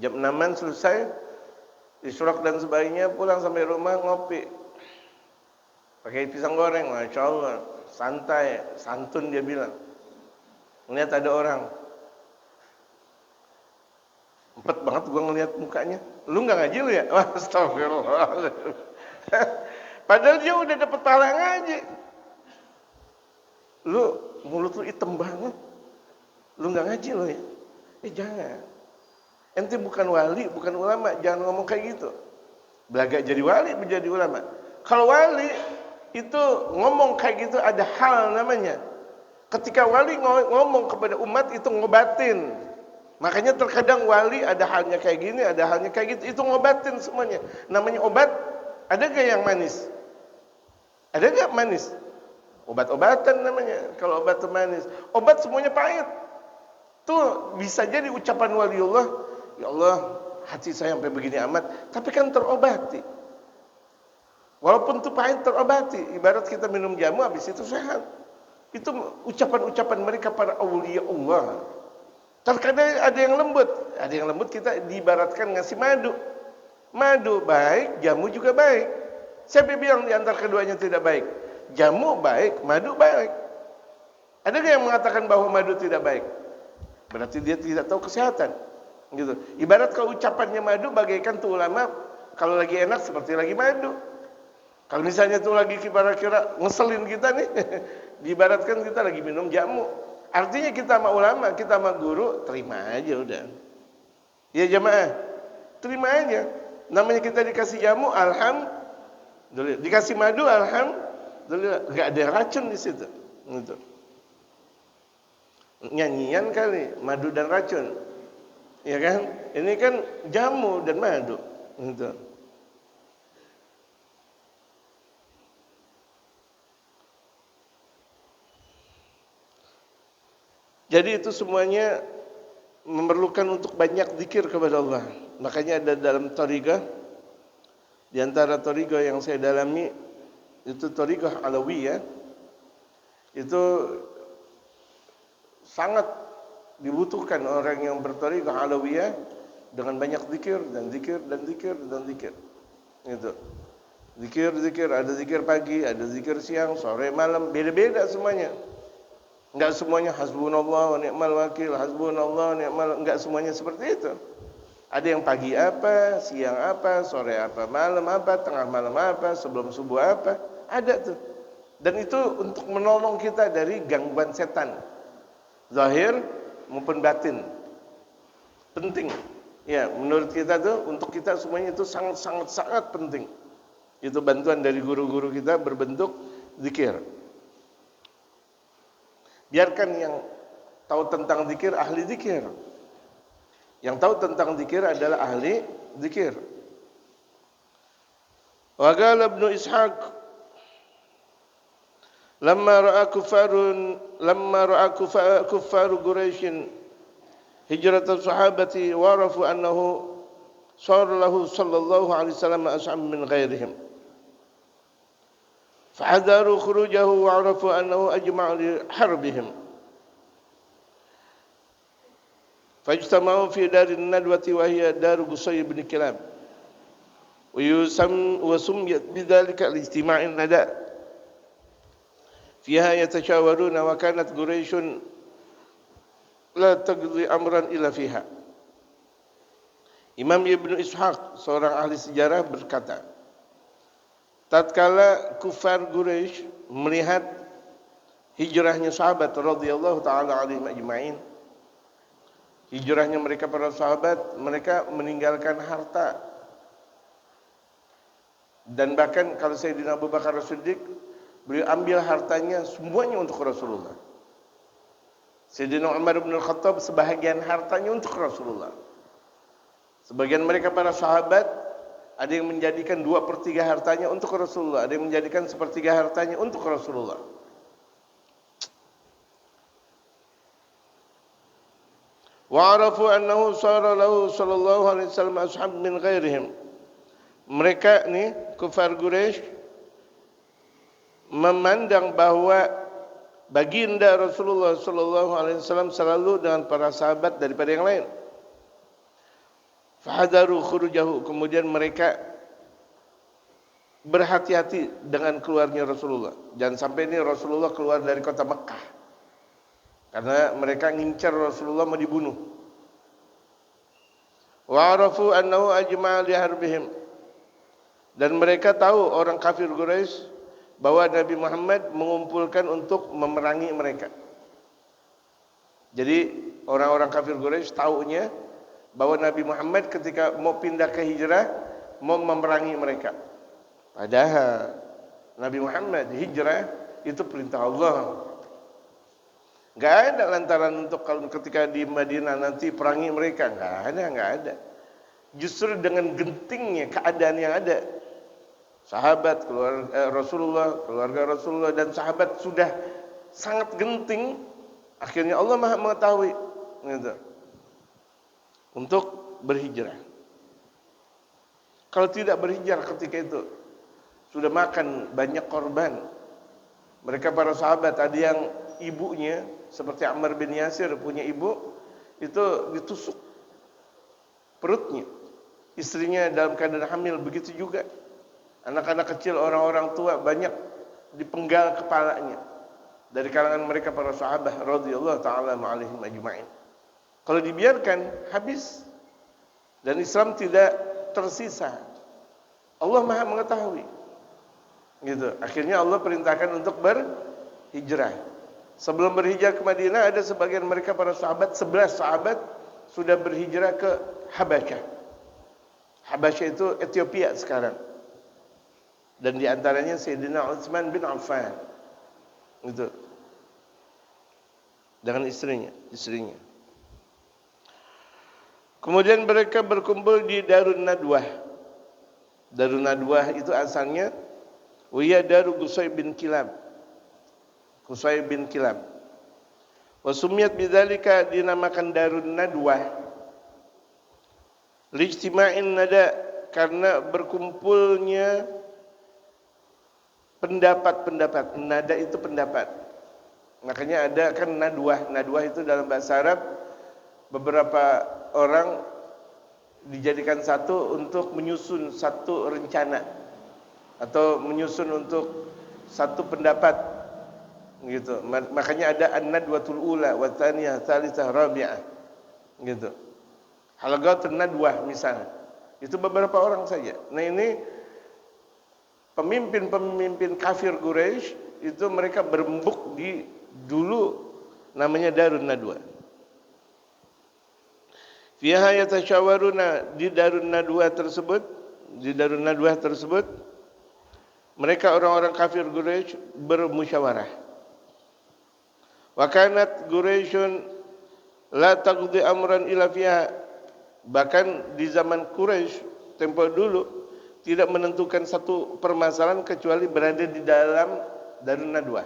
Jam 6-an selesai. Isyraq dan sebagainya, pulang sampai rumah ngopi. Pakai pisang goreng, Masya Allah. Santai, santun dia bilang. Ngeliat ada orang. Empet banget gua ngeliat mukanya. Lu nggak ngaji lu ya? Wah, astagfirullah. Padahal dia udah dapat pahala ngaji. Lu mulut lu hitam banget. Lu nggak ngaji lu ya? Jangan. Ente bukan wali, bukan ulama, jangan ngomong kayak gitu. Belaga jadi wali, menjadi ulama. Kalau wali itu ngomong kayak gitu ada hal namanya. Ketika wali ngomong kepada umat itu ngobatin. Makanya terkadang wali ada halnya kayak gini, ada halnya kayak gitu. Itu ngobatin semuanya. Namanya obat. Ada gak yang manis? Ada gak manis? Obat-obatan namanya. Kalau obat itu manis. Obat semuanya pahit. Tuh bisa jadi ucapan waliullah. Ya Allah, hati saya sampai begini amat. Tapi kan terobati. Walaupun itu pahit terobati. Ibarat kita minum jamu, habis itu sehat. Itu ucapan-ucapan mereka para awliya Allah. Terkadang ada yang lembut. Ada yang lembut kita diibaratkan ngasih madu. Madu baik, jamu juga baik. Siapa bilang di antara keduanya tidak baik? Jamu baik, madu baik. Ada yang mengatakan bahwa madu tidak baik? Berarti dia tidak tahu kesehatan. Gitu. Ibarat kalau ucapannya madu bagaikan tuh ulama kalau lagi enak seperti lagi madu. Kalau misalnya tuh lagi kira-kira ngeselin kita nih, diibaratkan kita lagi minum jamu. Artinya kita sama ulama, kita sama guru, terima aja udah. Ya jamaah, terima aja. Namanya kita dikasih jamu, alhamdulillah. Dikasih madu, alhamdulillah. Gak ada racun di situ. Gitu. Nyanyian kali, madu dan racun. Ya kan? Ini kan jamu dan madu. Gitu. Jadi itu semuanya memerlukan untuk banyak zikir kepada Allah. Makanya ada dalam thariqah, di antara thariqah yang saya dalami itu thariqah Alawiyah. Itu sangat dibutuhkan orang yang berthariqah Alawiyah dengan banyak zikir dan zikir dan zikir dan zikir. Gitu. Zikir, ada zikir pagi, ada zikir siang, sore, malam, beda-beda semuanya. Enggak semuanya hasbunallah wa ni'mal wakil, hasbunallah wa ni'mal, enggak semuanya seperti itu. Ada yang pagi apa, siang apa, sore apa, malam apa, tengah malam apa, sebelum subuh apa, ada tuh. Dan itu untuk menolong kita dari gangguan setan, zahir maupun batin. Penting. Ya, menurut kita tuh untuk kita semuanya itu sangat penting. Itu bantuan dari guru-guru kita berbentuk zikir. Biarkan yang tahu tentang zikir ahli zikir. Yang tahu tentang zikir adalah ahli zikir. Wa qala Ibnu Ishaq lamma ra'a kuffaru Quraisy hijrat sahabati wa arafu annahu sar lahu sallallahu alaihi wasallam as'am min ghairihim. فحذروا خروجه وعرفوا أنه أجمع لحربهم فاجتمعوا في دار الندوة وهي دار قصي بن كلاب وسميت بذلك الاجتماع النداء fiha yatasyawaruna wa kanat Quraisyun la taqdi amran illa fiha. Imam Ibnu Ishaq, seorang ahli sejarah, berkata, tatkala kufar Quraisy melihat hijrahnya sahabat radhiyallahu taala alaihim ajmain, hijrahnya mereka para sahabat, mereka meninggalkan harta. Dan bahkan kalau Sayyidina Abu Bakar As-Siddiq, beliau ambil hartanya semuanya untuk Rasulullah. Sayyidina Umar bin Khattab sebahagian hartanya untuk Rasulullah. Sebagian mereka para sahabat ada yang menjadikan 2/3 hartanya untuk Rasulullah, ada yang menjadikan 1/3 hartanya untuk Rasulullah. Wa arafu annahu sara lahu sallallahu alaihi wasallam ashab min ghairihim. Mereka ni kufar Quraisy memandang bahwa baginda Rasulullah sallallahu alaihi wasallam selalu dengan para sahabat daripada yang lain. Fahadaru khurujahu, kemudian mereka berhati-hati dengan keluarnya Rasulullah. Jangan sampai ini Rasulullah keluar dari kota Mekah, karena mereka ngincar Rasulullah mau dibunuh. Wa arafu annahu ajma'a li harbihim, dan mereka tahu orang kafir Quraisy bahwa Nabi Muhammad mengumpulkan untuk memerangi mereka. Jadi orang-orang kafir Quraisy taunya bahwa Nabi Muhammad ketika mau pindah ke hijrah mau memerangi mereka. Padahal Nabi Muhammad hijrah itu perintah Allah. Enggak ada lantaran untuk kalau ketika di Madinah nanti perangi mereka, enggak ada. Justru dengan gentingnya keadaan yang ada, sahabat, keluarga Rasulullah dan sahabat sudah sangat genting, akhirnya Allah Maha mengetahui gitu, untuk berhijrah. Kalau tidak berhijrah ketika itu sudah makan banyak korban. Mereka para sahabat ada yang ibunya seperti Ammar bin Yasir punya ibu itu ditusuk perutnya. Istrinya dalam keadaan hamil begitu juga. Anak-anak kecil, orang-orang tua banyak dipenggal kepalanya dari kalangan mereka para sahabat radhiyallahu taala alaihim ajmain. Kalau dibiarkan habis dan Islam tidak tersisa. Allah Maha mengetahui. Gitu. Akhirnya Allah perintahkan untuk berhijrah. Sebelum berhijrah ke Madinah ada sebagian mereka para sahabat, 11 sahabat sudah berhijrah ke Habasyah. Habasyah itu Ethiopia sekarang. Dan di antaranya Sayyidina Utsman bin Affan. Gitu. Dengan istrinya. Kemudian mereka berkumpul di Darun Nadwah. Darun Nadwah itu asalnya Wiya Daru Qusay bin Kilab. Wa sumiyat bidzalika, dinamakan Darun Nadwah. Lijtima'in nada, karena berkumpulnya pendapat-pendapat. Nada itu pendapat. Makanya ada kan nadwah. Nadwah itu dalam bahasa Arab beberapa orang dijadikan satu untuk menyusun satu rencana atau menyusun untuk satu pendapat gitu. Makanya ada an-nadwatul ula wa tsaniyah tsalitsah rabi'ah gitu. Halaqatun nadwah misalnya. Itu beberapa orang saja. Nah ini pemimpin-pemimpin kafir Quraisy itu mereka berembuk di dulu namanya Darun Nadwah. Fiha yatasyawaruna, di Darun Nadwah tersebut mereka orang-orang kafir Quraisy bermusyawarah. Wa kanat Quraisyun la taqdi amran illa fiha, bahkan di zaman Quraisy tempo dulu tidak menentukan satu permasalahan kecuali berada di dalam Darun Nadwah.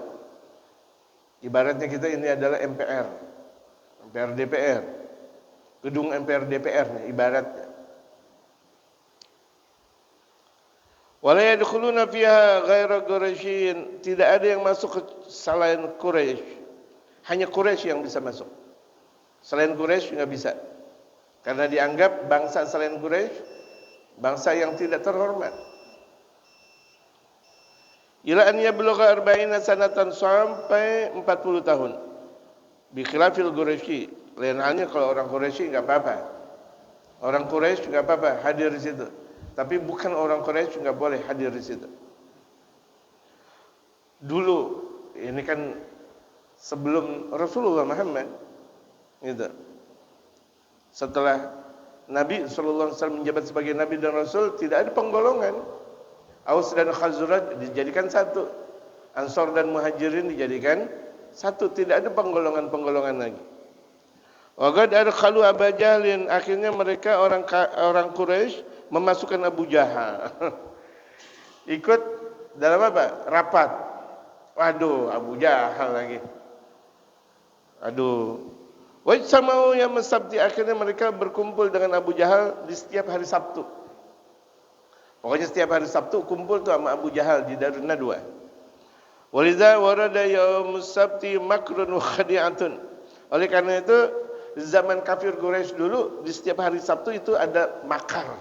Ibaratnya kita ini adalah MPR DPR, gedung MPR DPR ibaratnya. Wala yadkhuluna fiha ghaira Quraisyin, tidak ada yang masuk selain Quraisy. Hanya Quraisy yang bisa masuk. Selain Quraisy enggak bisa. Karena dianggap bangsa selain Quraisy bangsa yang tidak terhormat. ila an yablugha 40 sanatan, sampai 40 tahun. Bi khilafil Quraisy, lain halnya kalau orang Quraisy enggak apa-apa. Orang Quraisy enggak apa-apa hadir di situ. Tapi bukan orang Quraisy enggak boleh hadir di situ. Dulu ini kan sebelum Rasulullah Muhammad gitu. Setelah Nabi sallallahu alaihi wasallam menjabat sebagai nabi dan rasul, tidak ada penggolongan. Aus dan Khazraj dijadikan satu. Ansor dan Muhajirin dijadikan satu, tidak ada penggolongan-penggolongan lagi. Wa qad adkhalu Abu Jahlin, akhirnya mereka orang Quraisy memasukkan Abu Jahal. Ikut dalam apa? Rapat. Waduh, Abu Jahal lagi. Aduh. Wajtamau yaum Sabti, akhirnya mereka berkumpul dengan Abu Jahal di setiap hari Sabtu. Pokoknya setiap hari Sabtu kumpul tuh sama Abu Jahal di Darun Nadwa. Waliza warada yaum Sabti makrun wa khadi'atun. Oleh karena itu zaman kafir Quraisy dulu di setiap hari Sabtu itu ada makar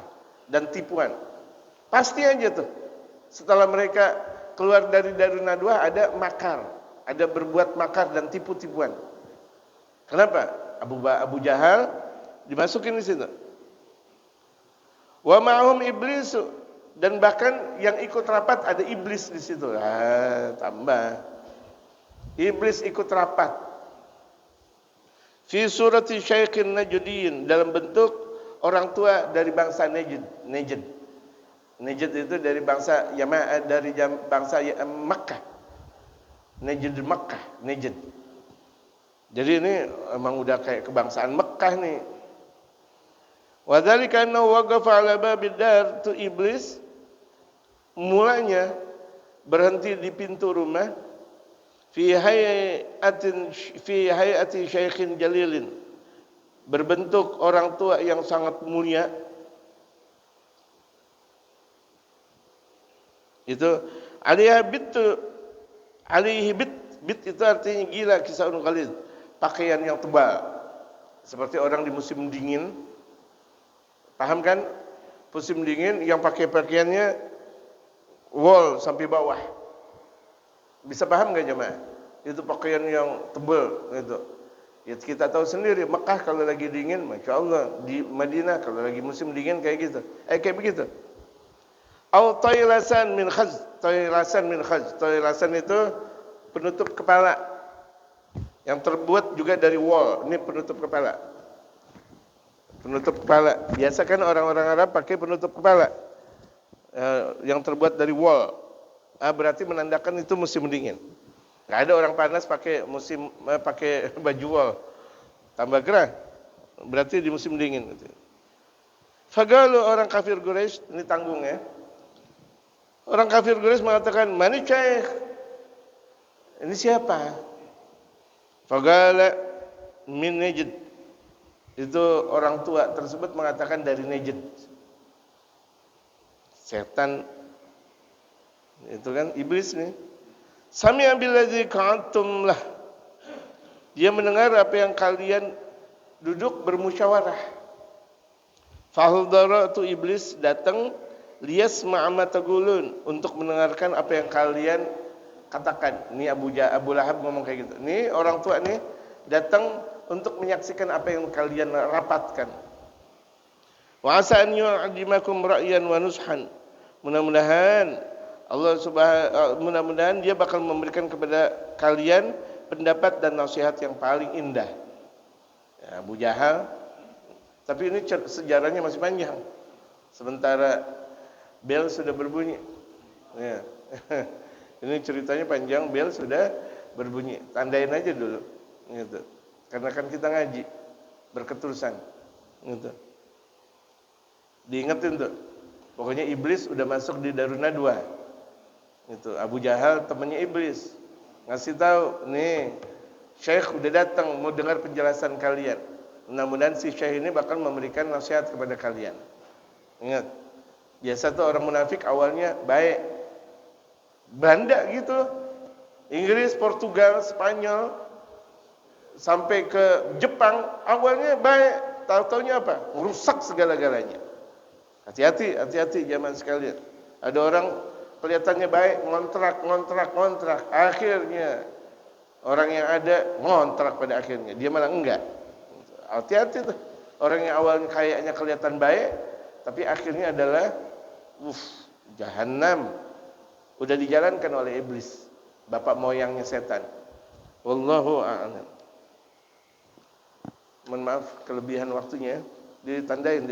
dan tipuan. Pasti aja tuh. Setelah mereka keluar dari Darun Nadwa ada makar, ada berbuat makar dan tipu-tipuan. Kenapa? Abu Jahal dimasukin di situ. Wa ma'hum iblis, dan bahkan yang ikut rapat ada iblis di situ. Tambah. Iblis ikut rapat. Fi surati syaikhin Najdiyin, dalam bentuk orang tua dari bangsa Najd. Najd itu dari bangsa bangsa Makkah. Najd Makkah, Najd. Jadi ini memang udah kayak kebangsaan Mekah nih. Wa dzalika annahu waqafa 'ala babid dar, tu iblis mulanya berhenti di pintu rumah fi hayati syaikhin jalilin, berbentuk orang tua yang sangat mulia. Itu alaihi bit itu artinya gila, kisahun qalil, pakaian yang tebal seperti orang di musim dingin. Paham kan? Musim dingin yang pakai pakaiannya wol sampai bawah. Bisa paham enggak jemaah? Itu pakaian yang tebal gitu. Ya, kita tahu sendiri Mekah kalau lagi dingin, Masya Allah. Di Madinah kalau lagi musim dingin kayak gitu. Kayak begitu. Au taylasan min khaz. Taylasan itu penutup kepala yang terbuat juga dari wol. Ini penutup kepala. Penutup kepala. Biasa kan orang-orang Arab pakai penutup kepala yang terbuat dari wol. Berarti menandakan itu musim dingin. Nggak ada orang panas pakai pakai baju wol. Tambah gerah. Berarti di musim dingin. Fagalu, orang kafir Quraisy, ini tanggung ya. Orang kafir Quraisy mengatakan, "Mani Syekh? Ini siapa?" Fagala min Najd. Itu orang tua tersebut mengatakan dari Najd. Setan itu kan iblis nih. Sami'a billazi ka'antum lah. Dia mendengar apa yang kalian duduk bermusyawarah. Fahdara, tu iblis datang, liyasma'a ma taqulun, untuk mendengarkan apa yang kalian katakan. Ini Abu Lahab ngomong kayak gitu. Ini orang tua nih datang untuk menyaksikan apa yang kalian rapatkan. Wa asa an yu'adimakum ra'yan wa nushan. Mudah-mudahan dia bakal memberikan kepada kalian pendapat dan nasihat yang paling indah. Ya, Abu Jahal. Tapi ini sejarahnya masih panjang. Sementara bel sudah berbunyi. Ya. Ini ceritanya panjang, bel sudah berbunyi. Tandain aja dulu, gitu. Karena kan kita ngaji berketerusan, gitu. Diingetin tuh. Pokoknya iblis udah masuk di Darun Nadwa. Gitu. Abu Jahal temannya iblis. Ngasih tahu, nih, Syekh udah datang mau dengar penjelasan kalian. Mudah-mudahan si Syekh ini bakal memberikan nasihat kepada kalian. Ingat, biasa tuh orang munafik awalnya baik. Belanda gitu, Inggris, Portugal, Spanyol, sampai ke Jepang, awalnya baik, tahu-taunya apa? Merusak segala-galanya. Hati-hati zaman sekalian. Ada orang kelihatannya baik, ngontrak. Akhirnya orang yang ada ngontrak pada akhirnya, dia malah enggak. Hati-hati tuh. Orang yang awalnya kayaknya kelihatan baik, tapi akhirnya adalah jahanam. Udah dijalankan oleh iblis, bapak moyangnya setan. Wallahu a'lam. Mohon maaf kelebihan waktunya. Ditandain.